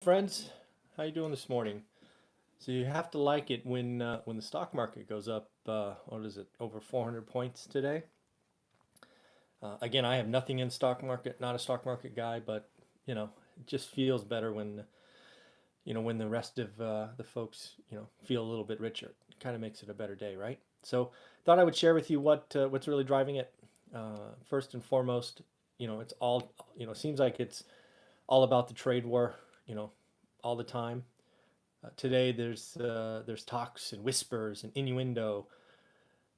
Friends, how you doing this morning? So you have to like it when the stock market goes up. What is it? Over 400 points today. Again, I have nothing in stock market, not a stock market guy, but it just feels better when when the rest of the folks feel a little bit richer. It kind of makes it a better day, right? So thought I would share with you what's really driving it. First and foremost, it's all seems like it's all about the trade war. You know, all the time. Today, there's talks and whispers and innuendo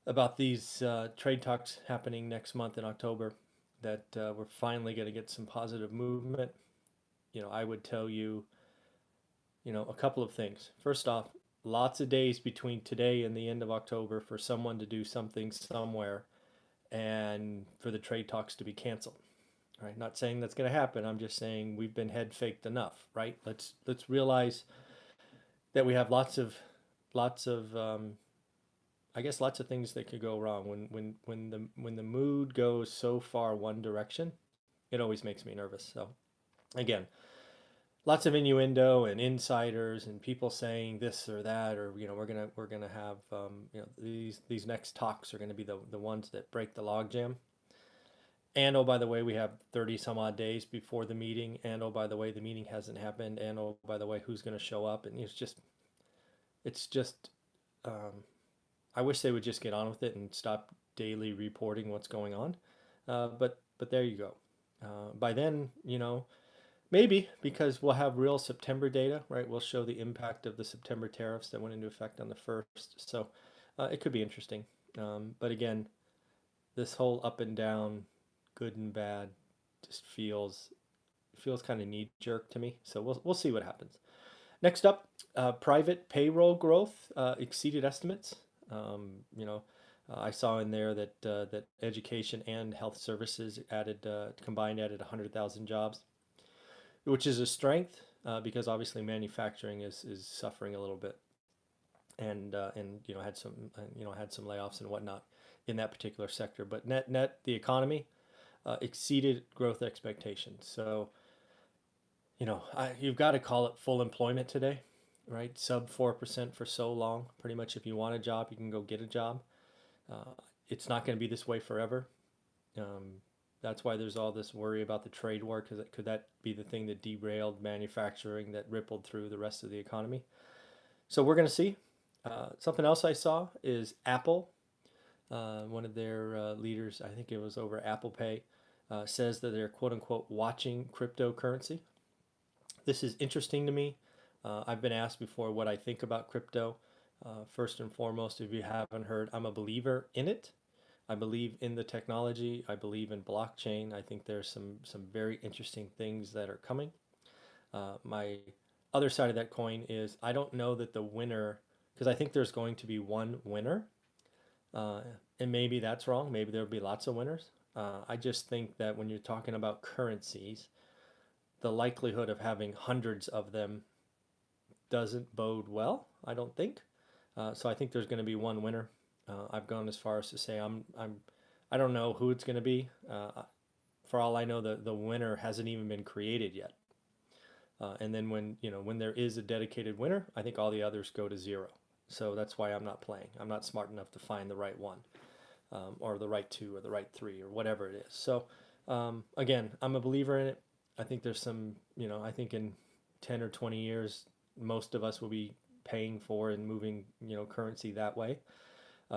about these trade talks happening next month in October. That we're finally going to get some positive movement. I would tell you, a couple of things. First off, lots of days between today and the end of October for someone to do something somewhere, and for the trade talks to be canceled. Right? Not saying that's going to happen. I'm just saying we've been head faked enough. Right? Let's realize that we have lots of I guess lots of things that could go wrong when the mood goes so far one direction. It always makes me nervous. So again, lots of innuendo and insiders and people saying this or that, or we're gonna have these next talks are going to be the ones that break the logjam. And oh, by the way, we have 30 some odd days before the meeting. And oh, by the way, the meeting hasn't happened. And oh, by the way, who's going to show up? And it's just I wish they would just get on with it and stop daily reporting what's going on. But there you go. By then, maybe because we'll have real September data, right? We'll show the impact of the September tariffs that went into effect on the first. So it could be interesting. But again, this whole up and down, good and bad, just feels kind of knee jerk to me. So we'll see what happens. Next up, private payroll growth exceeded estimates. I saw in there that education and health services combined added 100,000 jobs, which is a strength because obviously manufacturing is suffering a little bit, and had some layoffs and whatnot in that particular sector. But net the economy exceeded growth expectations. So you've got to call it full employment today, right? Sub 4% for so long. Pretty much if you want a job, you can go get a job. It's not going to be this way forever. Um, that's why there's all this worry about the trade war, because could that be the thing that derailed manufacturing that rippled through the rest of the economy? So we're going to see. Something else I saw is Apple. One of their leaders, I think it was over Apple Pay, says that they're quote unquote watching cryptocurrency. This is interesting to me. I've been asked before what I think about crypto. First and foremost, if you haven't heard, I'm a believer in it. I believe in the technology. I believe in blockchain. I think there's some very interesting things that are coming. My other side of that coin is I don't know that the winner, because I think there's going to be one winner, uh, and maybe that's wrong. Maybe there'll be lots of winners. I just think that when you're talking about currencies, the likelihood of having hundreds of them doesn't bode well, I don't think. So I think there's going to be one winner. I've gone as far as to say I don't know who it's going to be. For all I know, the winner hasn't even been created yet. And then when there is a dedicated winner, I think all the others go to zero. So that's why I'm not playing. I'm not smart enough to find the right one, or the right two, or the right three, or whatever it is. So again, I'm a believer in it. I think there's I think in 10 or 20 years, most of us will be paying for and moving, currency that way,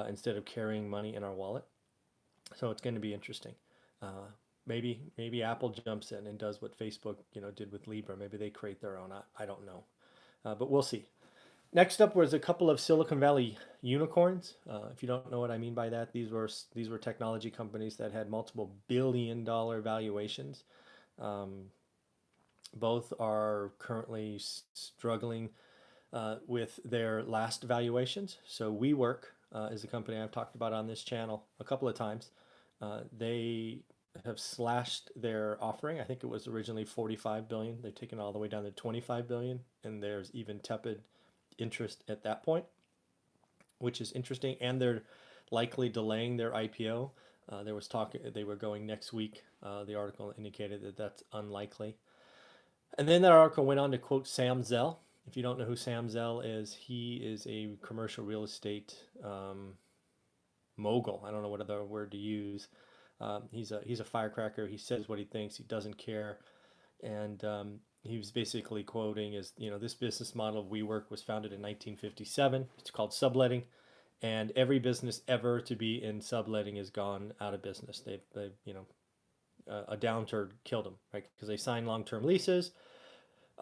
instead of carrying money in our wallet. So it's going to be interesting. Uh, maybe Apple jumps in and does what Facebook, did with Libra. Maybe they create their own. I don't know, but we'll see. Next up was a couple of Silicon Valley unicorns. If you don't know what I mean by that, these were technology companies that had multiple billion-dollar valuations. Um, Both are currently struggling with their last valuations. So WeWork is a company I've talked about on this channel a couple of times. They have slashed their offering. I think it was originally 45 billion. They've taken it all the way down to 25 billion, and there's even tepid interest at that point, which is interesting. And they're likely delaying their IPO. There was talk they were going next week. The article indicated that that's unlikely. And then that article went on to quote Sam Zell. If you don't know who Sam Zell is, he is a commercial real estate mogul. I don't know what other word to use. He's a firecracker. He says what he thinks. He doesn't care. And he was basically quoting is, this business model of WeWork was founded in 1957. It's called subletting, and every business ever to be in subletting has gone out of business. They've a downturn killed them, right? Because they sign long-term leases,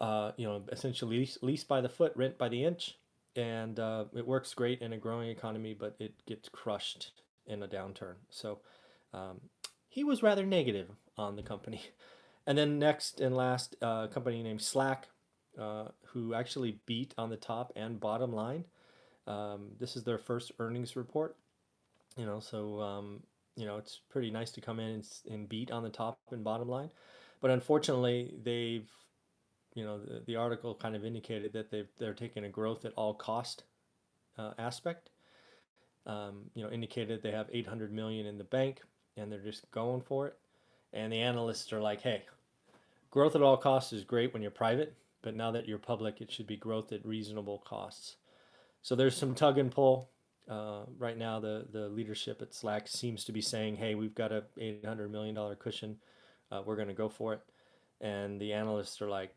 essentially lease by the foot, rent by the inch, and it works great in a growing economy, but it gets crushed in a downturn. So um, he was rather negative on the company. And then next and last, a company named Slack, who actually beat on the top and bottom line. This is their first earnings report, so it's pretty nice to come in and beat on the top and bottom line. But unfortunately, the article kind of indicated that they're taking a growth at all cost aspect. Indicated they have 800 million in the bank and they're just going for it. And the analysts are like, hey, growth at all costs is great when you're private, but now that you're public, it should be growth at reasonable costs. So there's some tug and pull. Right now, the leadership at Slack seems to be saying, hey, we've got a $800 million cushion. We're going to go for it. And the analysts are like,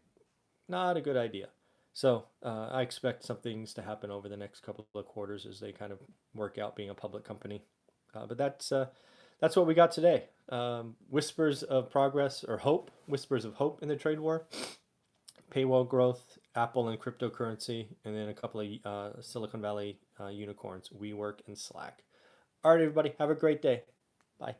not a good idea. So I expect some things to happen over the next couple of quarters as they kind of work out being a public company. But that's what we got today. Whispers of progress or hope, whispers of hope in the trade war, payroll growth, Apple and cryptocurrency, and then a couple of Silicon Valley unicorns, WeWork and Slack. All right, everybody, have a great day. Bye.